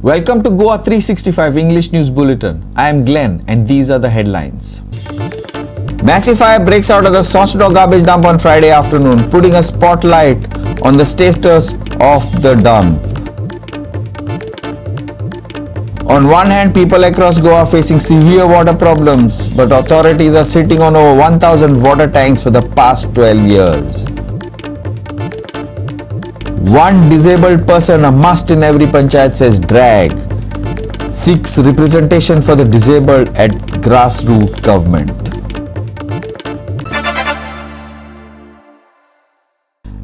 Welcome to GOA365 English News Bulletin. I am Glenn and these are the headlines. Massive fire breaks out at the Sonsoddo garbage dump on Friday afternoon, putting a spotlight on the status of the dump. On one hand, people across Goa are facing severe water problems, but authorities are sitting on over 1,000 water tanks for the past 12 years. One disabled person, a must in every panchayat, says drag. Seeks representation for the disabled at grassroots government.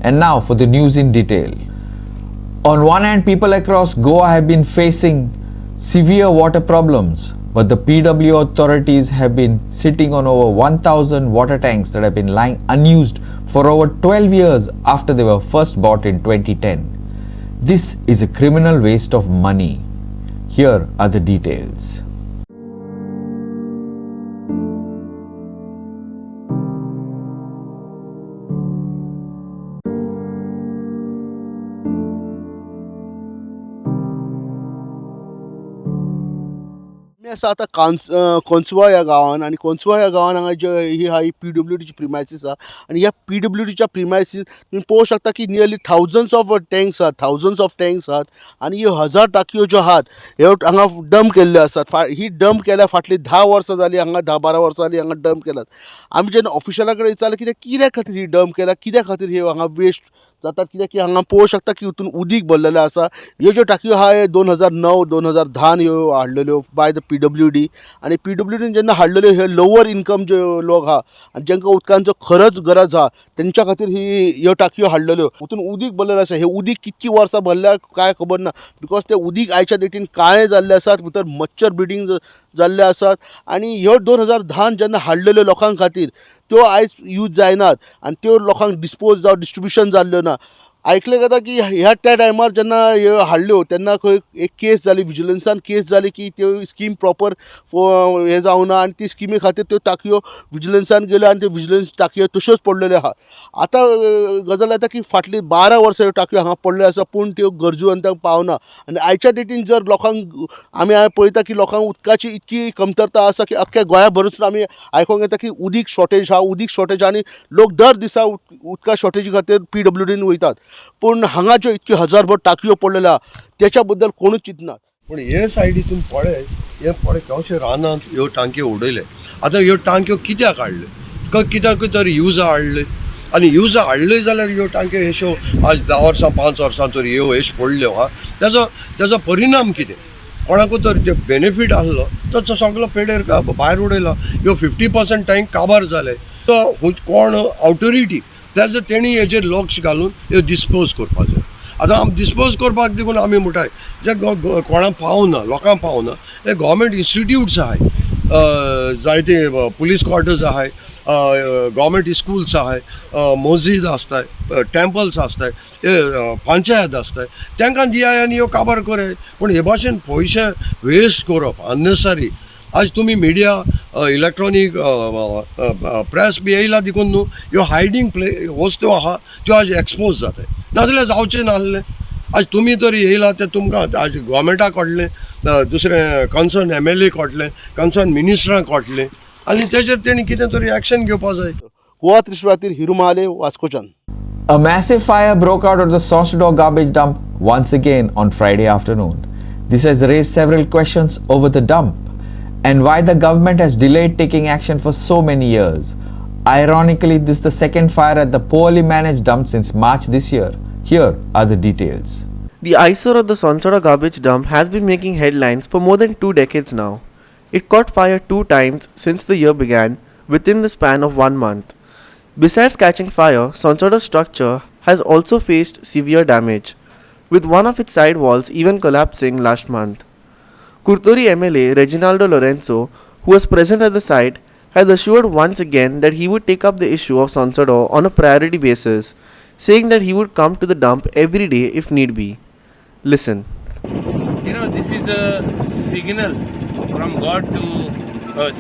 And now for the news in detail. On one hand, people across Goa have been facing severe water problems, but the PW authorities have been sitting on over 1,000 water tanks that have been lying unused for over 12 years after they were first bought in 2010. This is a criminal waste of money. Here are the details. मी असं आता कोंसवा या गावान आणि कोंसवा या गावान हांगा जे ही हा PWDची premises आहा आणि ह्या PWDच्या प्रिमायसीस तुम्ही पळोवंक शकता की नियरली थाउजंड्स ऑफ टँक्स आहात आणि ह्यो 1000 टाकयो ज्यो आहात ह्यो हांगा डंप केल्ल्यो आसात. ही डंप केल्या फाटली 10 वर्सां जाली, हांगा 10-12 वर्सां जाली हांगा डंप केल्यात. आमी जेन्ना ऑफिशला कडेन विचारलें कित्या खातीर ही डंप केल्या, कित्या खातीर हे हांगा वेस्ट जातात, कित्याक की हांगा पळोवंक शकता की हितून उदीक भरलेलें आसा. ह्यो ज्यो टाकयो आहा 2009-2010 ह्यो हाडलेल्यो बाय द PWD आणि PWDन जेन्ना हाडलेल्यो ह्यो लोवर इन्कम जे लोक आहा आनी जेंकां उदकांचो खरंच गरज आहा तेंच्या खातीर ह्यो टाकयो हाडलेल्यो. हितून उदीक भरलेलें आसा. हे उदीक कितकी वर्सां भरल्या काय खबर ना, बिकॉज ते उदीक आयच्या डेटीन काळें जाल्लें आसात, भितर मच्छर ब्रिडींग जाल्ले आसात आणि ह्यो 2010 जेन्ना हाडलेल्यो लोकां खातीर त्यो आयज यूज जायनात आणि त्यो लोकांक डिस्पोज जावं डिस्ट्रिब्युशन जाल्ल्यो ना. आयकलें जाता की ह्या त्या टायमार जेन्ना ह्यो हाडल्यो तेन्ना खंय एक केस जाली, विजिलन्सान केस जाली की त्यो स्कीम प्रॉपर हे जावना आणि ती स्किमी खातीर त्यो टाकयो विजिलन्सान गेल्यो आणि त्यो विजिलन्स टाकयो तश्योच पडलेल्यो आहा. आतां गजाल येता की फाटली 12 वर्सां ह्यो टाकयो हांगा पडल्यो आसा पूण त्यो गरजूवंतांक पावना आणि आयच्या डेटीन जर लोकांक आमी पळयता की लोकांक उदकाची इतकी कमतरता आसा की अख्ख्या गोंयाभरसून आमी आयकूंक येता की उदीक शॉर्टेज आनी लोक दर दिसा उदका शॉर्टेजी खातीर PWDन वयतात. पूण हांगा ज्यो इतक्यो हजारभर टाकयो पडलेल्या त्याच्या बद्दल कोणूच चिंतनात. पण हे सायडीतून हे पळय केवशे रानांत ह्यो टांक्यो उडयले. आतां ह्यो टांक्यो कित्याक हाडले, कित्याक तरी युजा हाडले आनी युजा हाडले जाल्यार ह्यो टांक्यो अश्यो आज 10 वर्सां 5 वर्सां तरी ह्यो पडल्यो हा. त्याचो परिणाम कितें, कोणाकूय तर जे बेनिफीट आसलो तो सगळो पेडेर भायर उडयलो. ह्यो 50% टँक काबार जाले. तो कोण ऑथॉरिटी त्याचं तेणी हेजेर लक्ष घालून ह्यो डिस्पोज करपाक जाय. आतां डिस्पोज करपाक देखून आमी म्हणटाय जे कोणाक पावना, लोकांक पावना, हे गव्हर्मेंट इन्स्टिट्यूट्स आहाय, जायते पुलीस क्वार्टर्स आहाय, गव्हर्मेंट स्कूल्स आहाय, मस्जिद आसताय, टेम्पल्स आसताय, हे पंचायत आसताय, तांकां दियाय आनी ह्यो काबार कराय. पूण हे भाशेन पयशे वेस्ट करप अननेसरी. आज तुम्ही मिडिया इलेक्ट्रॉनिक प्रेस बी येयला देखून न्हू ह्यो हायडींग वस्तू आहा त्यो आज एक्सपोज जाताय, नाजाल्यार जावचें नासलें. आज तुमी तरी येयला ते तुमकां आज गोवमेंटाक कळटलें, दुसरे कन्सर्न MLA कळटलें, कन्सर्न मिनिस्टरांक कळटलें आनी तेजेर तेणी कितें तरी एक्शन घेवपा जाय. गोवा365 Hiru Mahale, वास्कोच्यान. A massive fire broke out at the Sonsoddo garbage dump once again on Friday afternoon. This has raised several questions over the dump and why the government has delayed taking action for so many years. Ironically, this is the second fire at the poorly managed dump since March this year. Here are the details. The eyesore of the Sonsoddo garbage dump has been making headlines for more than 2 decades now. It caught fire 2 times since the year began within the span of 1 month. Besides catching fire, Sonsoddo's structure has also faced severe damage, with one of its side walls even collapsing last month. Kurtori MLA Reginaldo Lorenzo, who was present at the site, has assured once again that he would take up the issue of Sonsoddo on a priority basis, saying that he would come to the dump every day if need be. Listen. This is a signal from God to us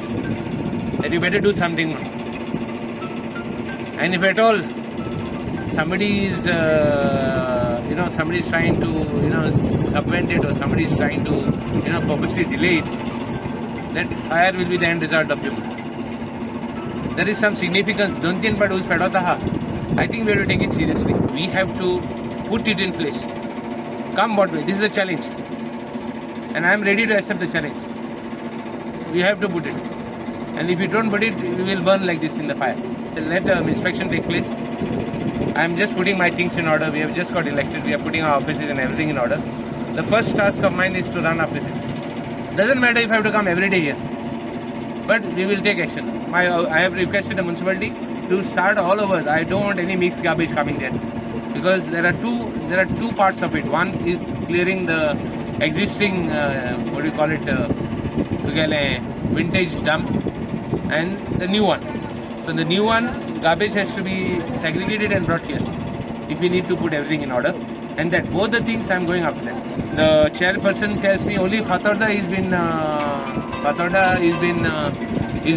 that you better do something now. And if at all somebody is somebody is trying to subvent it, or somebody is trying to purposely delay it, that fire will be the end result of him. There is some significance. Don't think but who's pedota. I think we have to take it seriously. We have to put it in place. Come what way. This is a challenge. And I am ready to accept the challenge. We have to put it. And if you don't put it, we will burn like this in the fire. Let the inspection take place. I am just putting my things in order. We have just got elected. We are putting our offices and everything in order. The first task of mine is to run after this. Doesn't matter if I have to come every day here. But we will take action. I have requested the municipality to start all over. I don't want any mixed garbage coming there, because there are two parts of it. One is clearing the existing vintage dump, and the new one. So the new one, garbage has to be segregated and brought here if we need to put everything in order. And that both the things I am going after that. The chairperson tells me only Sonsoddo is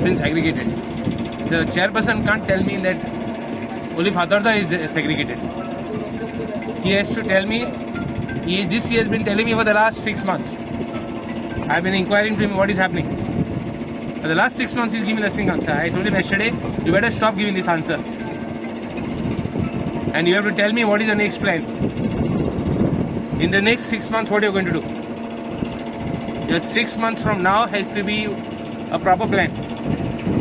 been segregated. The chairperson can't tell me that only Sonsoddo is segregated. He has to tell me. This he has been telling me for the last 6 months. I have been inquiring to him what is happening. For the last 6 months he's giving the same answer. I told him yesterday, you better stop giving this answer. And you have to tell me what is the next plan. In the next 6 months, what are you going to do? Your 6 months from now has to be a proper plan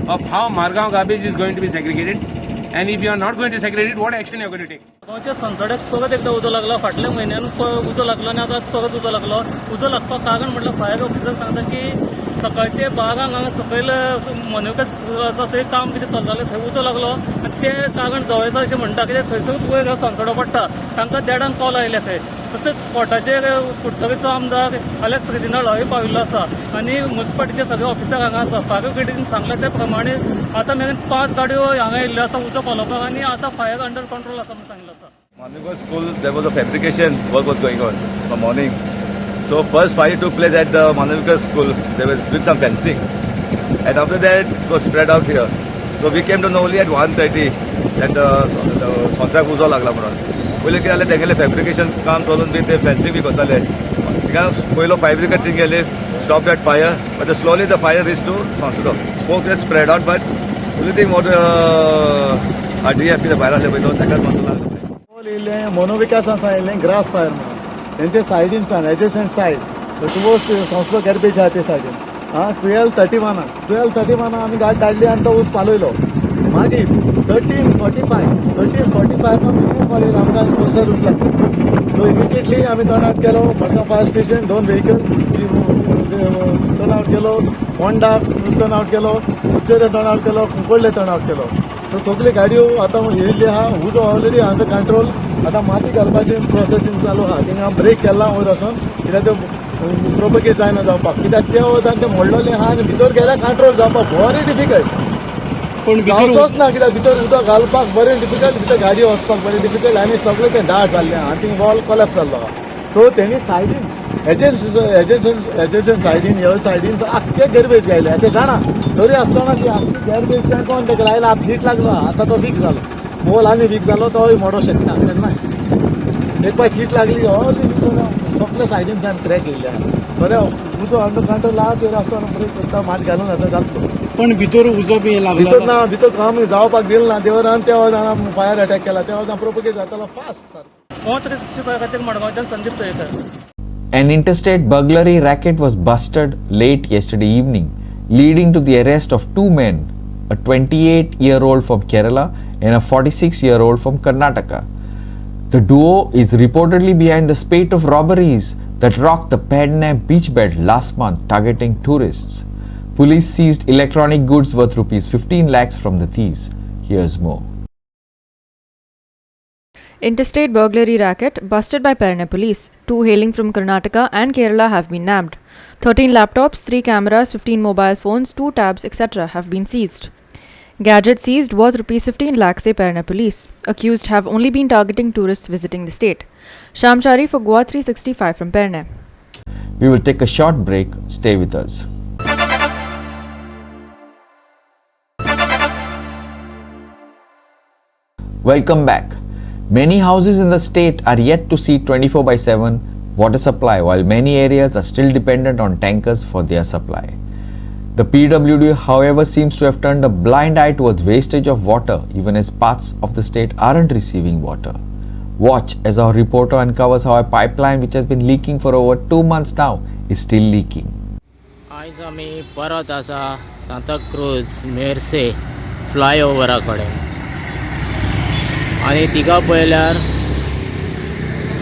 of how Margaon garbage is going to be segregated. And if you are not going to segregate it, what action you are going to take? संसोड्यात परत एकदा उजो लागला. फाटल्या म्हयन्यान उजो लागलो आनी आतां परत उजो लागलो. उजो लागपाक कारण म्हटल्यार फायर ऑफिसर सांगता की सकाळचे 12 हांगा सकयल मनोवकाच आसा थंय काम कितें चलतालें, थंय उजो लागलो आनी ते कारण जवळचा अशें म्हणटा की थंयसर वयर संसोडो पडटा. तांकां देडान कॉल आयले खंय. तशेंच स्पॉटाचेर कुट्टगेचो आमदार अलेक्स रेजिनाल्ड हांवें पाविल्लो आसा आनी म्युनिसिपालिटीचे सगळे ऑफिसर हांगा आसा. फायर ब्रिगेडीन सांगल्या त्या प्रमाणे आतां मेरेन 5 गाडयो हांगा येयल्ल्यो आसा उजो पळोवपाक आनी आतां फायर अंडर कंट्रोल आसा म्हणून सांगिल्लो आसा. Unused school, there was a fabrication work was going on from morning. So first fire took place at the Unused school. There was with some fencing, and after that it was spread out here. So we came to know only at 1:30 that the Sonsoddo uzo लागला म्हणून. पहिले कितें जालें तेंगेलें fabrication काम चलून B ते fencing B करताले. तिका पयलो फायर ब्रिगेड थंय गेले, stop that fire, but slowly the fire reached to Sonsoddo. Smoke is spread out, but only thing what DFP the भायर आसले पळय तो ताकाच मसलो लागलो. मोनोविकासान सांगिल्लें ग्रास फायर म्हणून तेंचे सायडीनच्यान एडजसंट सायड टुवर्ड्स संस्कृत गॅर्बेज आहा ते सायडीन 12:31 आमी गाडी धाडली आनी तो ऊस पालयलो. मागीर 13:45 कॉलेज आमकां सोशल ऊस लागलो. सो इमिडिएटली आमी टर्न आवट केलो. Margao fire station 2 vehicle turn out केलो. फोंडा टर्न आवट केलो. कुचेरे टर्न आवट केलो. कुंकोळ्ळे टर्न आवट केलो. सो सगळी गाडयो आतां येयल्ली आहा. उजो ऑलरेडी अंडर कंट्रोल. आतां माती घालपाची प्रोसेसींग चालू आहा. थिंगा ब्रेक केला वयर वचून कित्याक ते प्रोपगेट जायना जावपाक. कित्याक ते वतान ते मोडलेले आहा आनी भितर गेल्यार कंट्रोल जावपाक बरें डिफिकल्ट. पूण जावचोच ना कित्याक भितर उदक घालपाक बरें डिफिकल्ट. भितर गाडी वचपाक बरें डिफिकल्ट आनी सगळें तें दाट जाल्लें आहा. थिंग वॉल कोलॅप्स जाल्लो आहा. सो तेणी सायडीन एजन्सन सायडीन ह्या सायडीन आख्खे गॅर्बेज गायले. ते जाणा तरी आसतना ती आख्खी गॅर्बेज तांकां तेका लायला. आतां हीट लागलो. आतां तो वीक जालो. मोल आनी वीक जालो. तोय मोडो शकता केन्नाय. एक पाट हीट लागली सगळे सायडीनच्यान क्रॅक येयले आहा. बरें उजो अंडर कंट्रोल आहा. ते आसतना ब्रेक करता मात घालून आतां जातलो. पण भितर उजो बी लागलो. भितर ना. भितर काम जावपाक दिलें ना. देवरान त्या वरान फायर अटॅक केला. त्या वरान प्रोपगेट जातालो फास्ट सारको. 365 खातीर मडगांवच्यान Sandeep Talekar. An interstate burglary racket was busted late yesterday evening, leading to the arrest of 2 men, a 28-year-old from Kerala and a 46-year-old from Karnataka. The duo is reportedly behind the spate of robberies that rocked the Penne beach belt last month, targeting tourists. Police seized electronic goods worth rupees 15 lakhs from the thieves. Here's more. Interstate burglary racket busted by Perne police. 2 hailing from Karnataka and Kerala have been nabbed. 13 laptops, 3 cameras, 15 mobile phones, 2 tabs, etc. have been seized. Gadget seized was rupees 15 lakhs, say Perne police. Accused have only been targeting tourists visiting the state. Shamchari for GOA365 from Perne. We will take a short break. Stay with us. Welcome back. Many houses in the state are yet to see 24/7 water supply, while many areas are still dependent on tankers for their supply. The PWD, however, seems to have turned a blind eye towards wastage of water, even as parts of the state aren't receiving water. Watch as our reporter uncovers how a pipeline which has been leaking for over 2 months now is still leaking. आयज आमी परत आसा सांताक्रूज मेर्से फ्लायओवरा कडेन आनी तिका पळयल्यार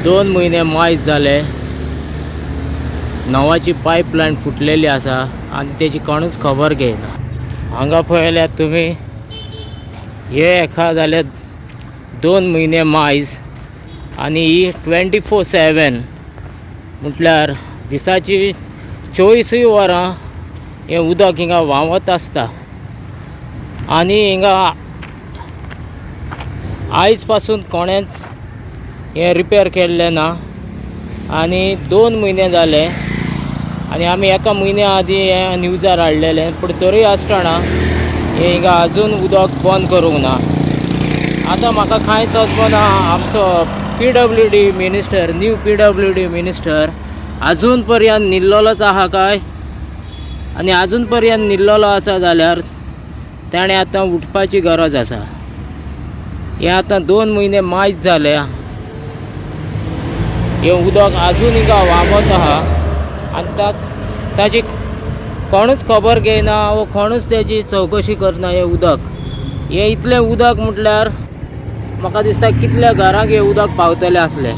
2 म्हयने मायज जाले नवाची पायपलायन फुटलेली आसा आनी तेजी कोणूच खबर घेयना. हांगा पळयल्यार तुमी हे एका जाले 2 म्हयने मायज आनी ही 24/7 म्हटल्यार दिसाची 24 वरां हें उदक हिंगा व्हांवत आसता आनी हिंगा आयज पासून कोणेंच हें रिपेर केल्लें ना आनी 2 म्हयने जाले आनी आमी एका म्हयन्या आदीं हें न्यूजार हाडलेलें पूण तरी आसतना हें हिंगा आजून उदक बंद करूंक ना. आतां म्हाका कांयच वचना आमचो PWD minister new PWD minister आजून पर्यंत निल्लोलोच आहा काय आनी आजून पर्यंत निल्लोलो आसा जाल्यार ताणें आतां उठपाची गरज आसा. हें आतां 2 म्हयने मायज जाले हें उदक आजून हिंगा व्हांवत आहा आनी ताजी कोणूच खबर घेयना वो कोणूच तेजी चवकशी करना. हें उदक हें इतलें उदक म्हटल्यार म्हाका दिसता कितल्या घरांक हें उदक पावतलें आसलें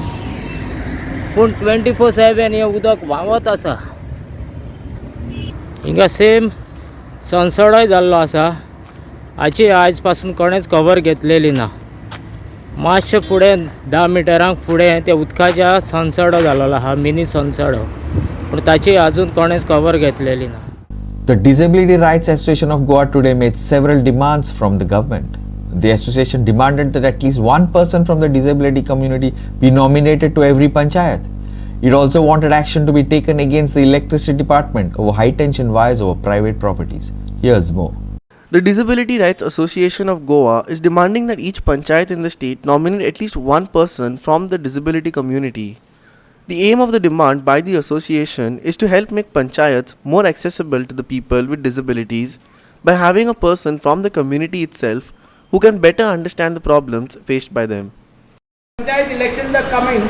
पूण 24/7 हें उदक व्हांवत आसा. हिंगा सेम संसोडोय जाल्लो आसा हाची आयज पासून कोणेंच खबर घेतलेली ना. मातशें फुडें 10 मिटरांक फुडें त्या उदकाच्या संसोडो जाल्लो आहा मिनी संसोडो पूण ताची आजून कोणेंच खबर घेतलेली ना. The Disability Rights Association of Goa today made several demands from the government. The association demanded that at least one person from the disability community be nominated to every panchayat. It also wanted action to be taken against the electricity department over high tension wires over private properties. Here's more. The Disability Rights Association of Goa is demanding that each panchayat in the state nominate at least one person from the disability community. The aim of the demand by the association is to help make panchayats more accessible to the people with disabilities by having a person from the community itself who can better understand the problems faced by them. Panchayat elections are coming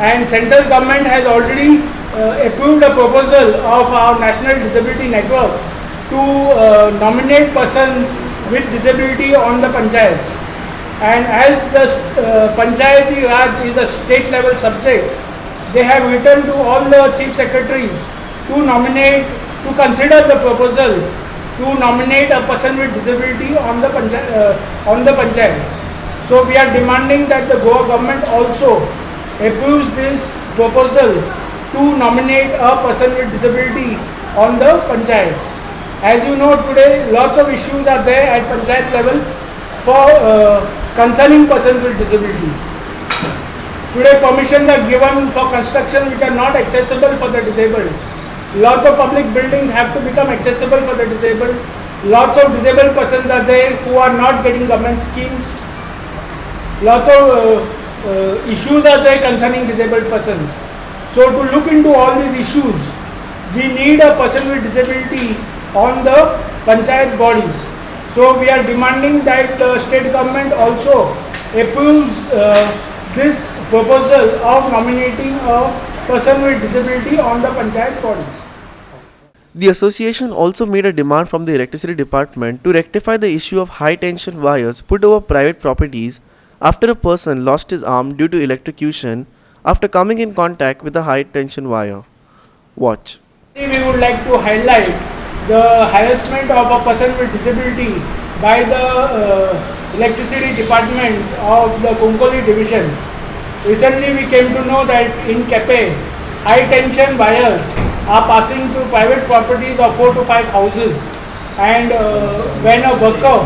and central government has already approved a proposal of our National Disability Network to nominate persons with disability on the panchayats. And as the Panchayati Raj is a state level subject, they have written to all the chief secretaries to nominate, to consider the proposal to nominate a person with disability on the panchayats. So we are demanding that the Goa government also approves this proposal to nominate a person with disability on the panchayats. As you know, today lots of issues are there at panchayat level for concerning persons with disability. Today permissions are given for construction which are not accessible for the disabled. Lots of public buildings have to become accessible for the disabled. Lots of disabled persons are there who are not getting government schemes. Lots of issues are there concerning disabled persons. So to look into all these issues, we need a person with disability on the panchayat bodies. So we are demanding that the state government also approves this proposal of nominating a person with disability on the panchayat bodies. The association also made a demand from the electricity department to rectify the issue of high tension wires put over private properties after a person lost his arm due to electrocution after coming in contact with a high tension wire. Watch. We would like to highlight the harassment of a person with disability by the electricity department of the Konkoli division. Recently we came to know that in Kepe, high tension wires are passing through private properties of 4 to 5 houses, and when a worker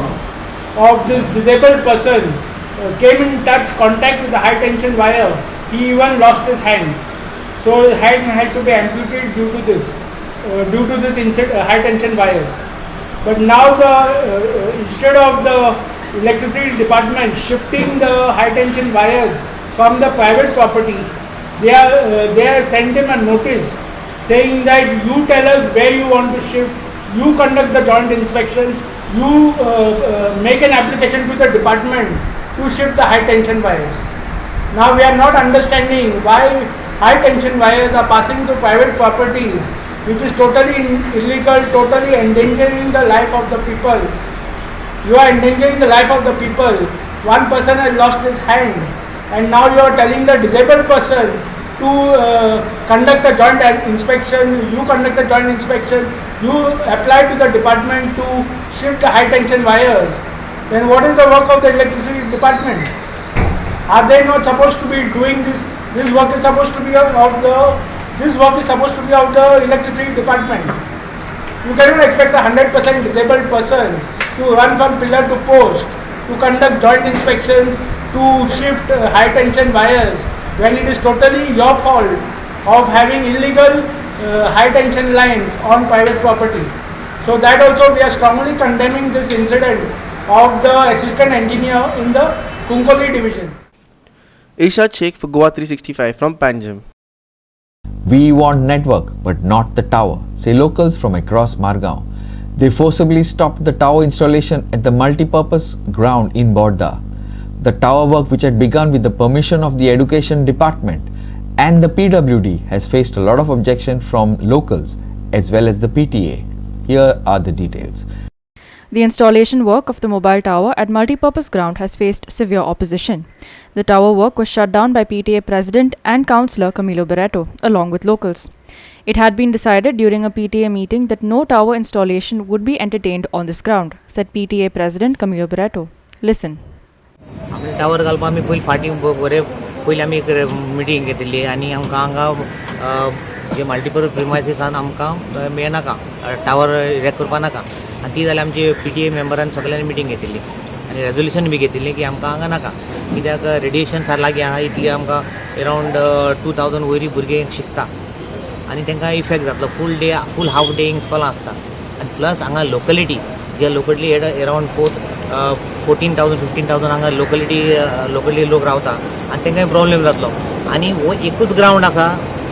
of this disabled person came in contact with the high tension wire, he even lost his hand. So his hand had to be amputated due to this high tension wires. But now instead of the electricity department shifting the high tension wires from the private property. They have sent him a notice saying that you tell us where you want to shift, you conduct the joint inspection, you make an application to the department to shift the high tension wires. Now we are not understanding why high tension wires are passing to private properties, which is totally illegal, totally endangering the life of the people. You are endangering the life of the people. One person has lost his hand, and now you are telling the disabled person to conduct a joint inspection. You conduct a joint inspection. You apply to the department to shift the high tension wires. Then what is the work of the electricity department? Are they not supposed to be doing this? This work is supposed to be of the electricity department. You cannot expect a 100% disabled person to run from pillar to post, to conduct joint inspections, to shift high tension wires, when it is totally your fault of having illegal high tension lines on private property. So that also we are strongly condemning this incident of the assistant engineer in the Kunkoli division. Ishad Sheikh for GOA365 from Panjim. We want network but not the tower, say locals from across Margao. They forcibly stopped the tower installation at the multipurpose ground in Borda. The tower work, which had begun with the permission of the Education Department and the PWD, has faced a lot of objection from locals as well as the PTA. Here are the details. The installation work of the mobile tower at multipurpose ground has faced severe opposition. The tower work was shut down by PTA President and Councillor Camilo Barreto, along with locals. It had been decided during a PTA meeting that no tower installation would be entertained on this ground, said PTA President Camilo Barreto. Listen. Tower घालपा आमी पयली फाटी बरे पयली आमी एक meeting घेतिल्ली आनी आमकां हांगा जे मल्टीपर्पज प्रिमायसीसान आमकां मेळनाका टावर इरेक्ट करपा नाका आनी ती जाल्यार आमचे PTA मेंबरान सगळ्यांनी मिटींग घेतिल्ली आनी रेजोल्युशन बी घेतिल्लें की आमकां हांगा नाका कित्याक रेडिएशन सार लागीं आहा इतली आमकां अरावंड 2000 वयरी भुरगे शिकता आनी तांकां इफेक्ट जातलो फूल हाफ डे इस्कॉलां आसता आनी प्लस हांगा लोकलिटी जे लोकली अरावंड 14,000-15,000 हांगा लोकली लोक रावता आनी तांकांय प्रॉब्लेम जातलो आनी हो एकूच ग्रावंड आसा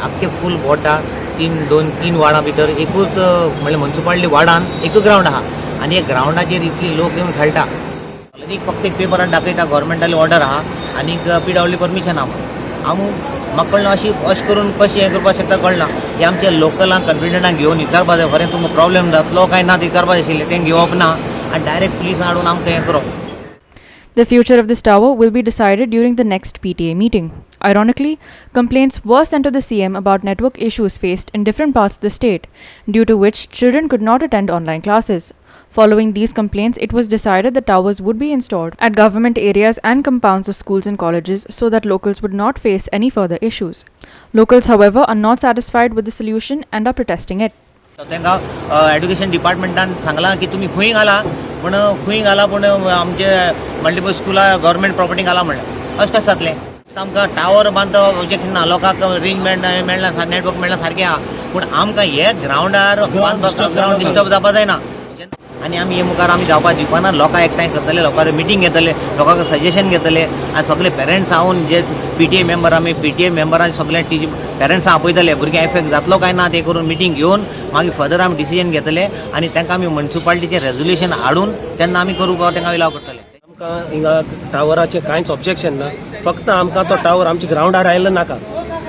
आख्खे फूल बोटा तीन वार्डां भितर एकूच म्हणल्यार म्युनिसिपालिटी वार्डान एकूच ग्रावंड आहा आनी ह्या ग्रावंडाचेर इतली लोक येवन खेळटा आनी फक्त एक पेपरान दाखयता गव्हर्मेंटाली ऑर्डर आहा आनी PWD परमिशन आहा हांव म्हाका कळना अशें करून कशें हें करपाक शकता कळना हे आमच्या लोकलांक कॉन्फिडंटाक घेवन विचारपा जाय खरें तुमकां प्रॉब्लेम जातलो काय ना विचारपाक आशिल्लें तें घेवप ना आनी डायरेक्ट पुलिसां हाडून आमकां हें करप. The future of this tower will be decided during the next PTA meeting. Ironically, complaints were sent to the CM about network issues faced in different parts of the state, due to which children could not attend online classes. Following these complaints, it was decided that towers would be installed at government areas and compounds of schools and colleges so that locals would not face any further issues. Locals, however, are not satisfied with the solution and are protesting it. तांकां education डिपार्टमेंटान सांगलां की तुमी खंय घाला पूण आमचे multiple स्कुला government property घाला म्हणलें अशें कशें जातलें आमकां टावर बांदता ऑब्जेक्शन ना लोकांक रेंज मेळना नेटवर्क मेळना सारकें आहा पूण आमकां हे ग्रावंडार ग्रावंड डिस्टर्ब जावपा जायना आनी आमी हे मुखार आमी जावपा दिवपाना लोकांक एकठांय करतले लोकांक मिटींग घेतले लोकांक सजेशन घेतले आनी सगळे पेरंट्स आवन जे PTA मेंबर आमी PTA मेंबरान सगळे पेरंट्सां आपयतले भुरग्यां इफेक्ट जातलो काय ना ते करून मिटींग घेवन मागीर फर्दर आमी डिसिजन घेतले आनी तांकां आमी म्युनिसिपालिटीचें रेजोल्युशन हाडून तेन्ना आमी करूंक तांकां विलाव करतले. आमकां हिंगा टावराचें कांयच ऑब्जेक्शन ना फक्त आमकां तो टावर आमच्या ग्रावंडार आयलो नाका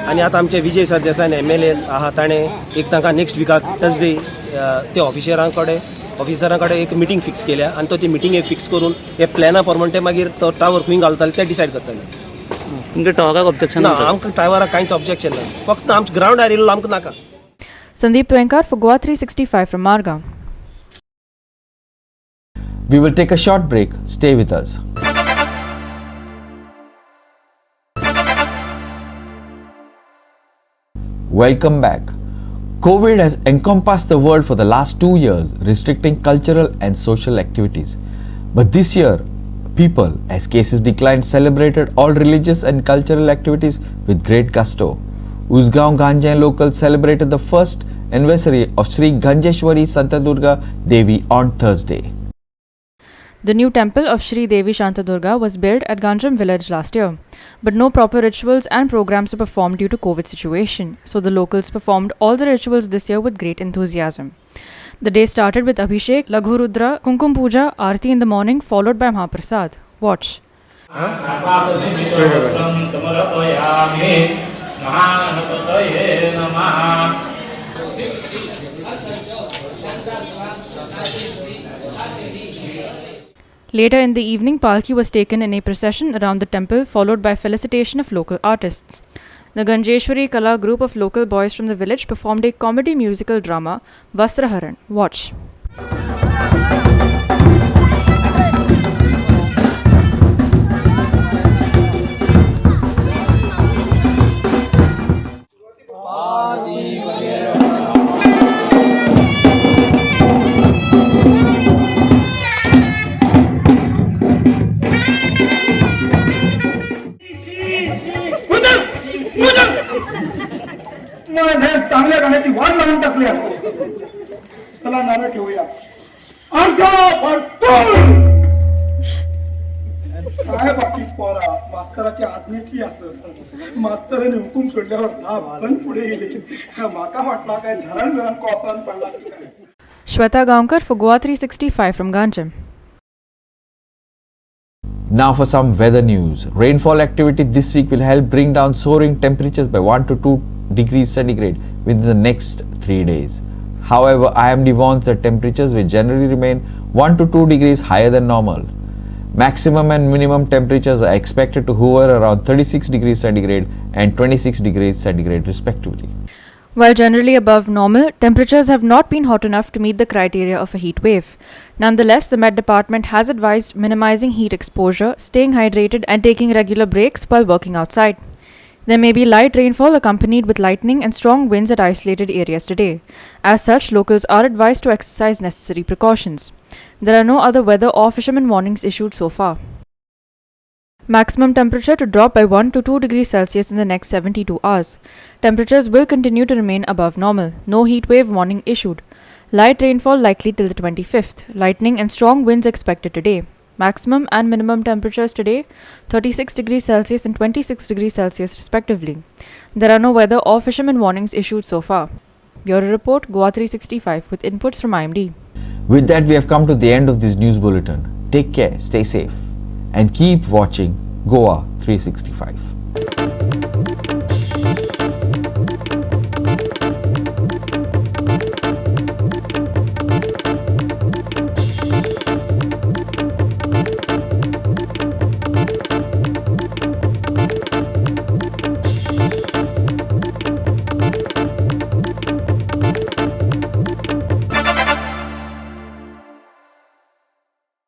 आनी आतां आमचे विजय सरदेसाय MLA आहा ताणें एक तांकां नेक्स्ट विकाक थर्सडे ते ऑफिसरां कडेन एक मिटींग फिक्स केल्या आनी तो ती मिटींग एक फिक्स करून हे प्लॅना प्रमाणे मागीर तो टावर खंय घालतले ते डिसायड करतले. तुमकां टावराक ऑब्जेक्शन ना आमकां टावराक कांयच ऑब्जेक्शन ना फक्त आमच्या ग्रावंडार येयलो आमकां नाका. Sandeep Twenkar for GOA365 from Margao. We will take a short break. Stay with us. Welcome back. COVID has encompassed the world for the last 2 years, restricting cultural and social activities. But this year, people, as cases declined, celebrated all religious and cultural activities with great gusto. Usgaon Ganjain locals celebrated the first anniversary of Sri Ganjeshwari Santa Durga Devi on Thursday. The new temple of Shri Devi Shantadurga was built at Ganjam village last year, but no proper rituals and programs were performed due to COVID situation, so the locals performed all the rituals this year with great enthusiasm. The day started with Abhishek, Laghu Rudra, Kumkum Puja, Aarti in the morning, followed by Mahaprasad. Watch. Later in the evening, Palki was taken in a procession around the temple, followed by felicitation of local artists. The Ganjeshwari Kala group of local boys from the village performed a comedy musical drama, Vastraharan. Watch. चांगल्या गाण्याची वाट लावून टाकली चला नारळ ठेवूया काय बाकी पोरा मास्तराची आत्मीची असं मास्तराने हुकूम सोडल्यावर धापकन पुढे गेले माका वाटला काय धरण कोसळून पडला. Shweta Gaonkar for GOA365 from Ganjam. Now for some weather news. Rainfall activity this week will help bring down soaring temperatures by 1 to 2 degrees centigrade within the next 3 days. However, IMD warns that temperatures will generally remain 1 to 2 degrees higher than normal. Maximum and minimum temperatures are expected to hover around 36 degrees centigrade and 26 degrees centigrade respectively. While generally above normal, temperatures have not been hot enough to meet the criteria of a heat wave. Nonetheless, the Met Department has advised minimizing heat exposure, staying hydrated and taking regular breaks while working outside. There may be light rainfall accompanied with lightning and strong winds at isolated areas today. As such, locals are advised to exercise necessary precautions. There are no other weather or fishermen warnings issued so far. Maximum temperature to drop by 1 to 2 degrees Celsius in the next 72 hours. Temperatures will continue to remain above normal. No heat wave warning issued. Light rainfall likely till the 25th. Lightning and strong winds expected today. Maximum and minimum temperatures today 36 degrees Celsius and 26 degrees Celsius respectively. There are no weather or fishermen warnings issued so far. Bureau Report, GOA365 with inputs from IMD. With that, we have come to the end of this news bulletin. Take care, stay safe, and keep watching GOA365.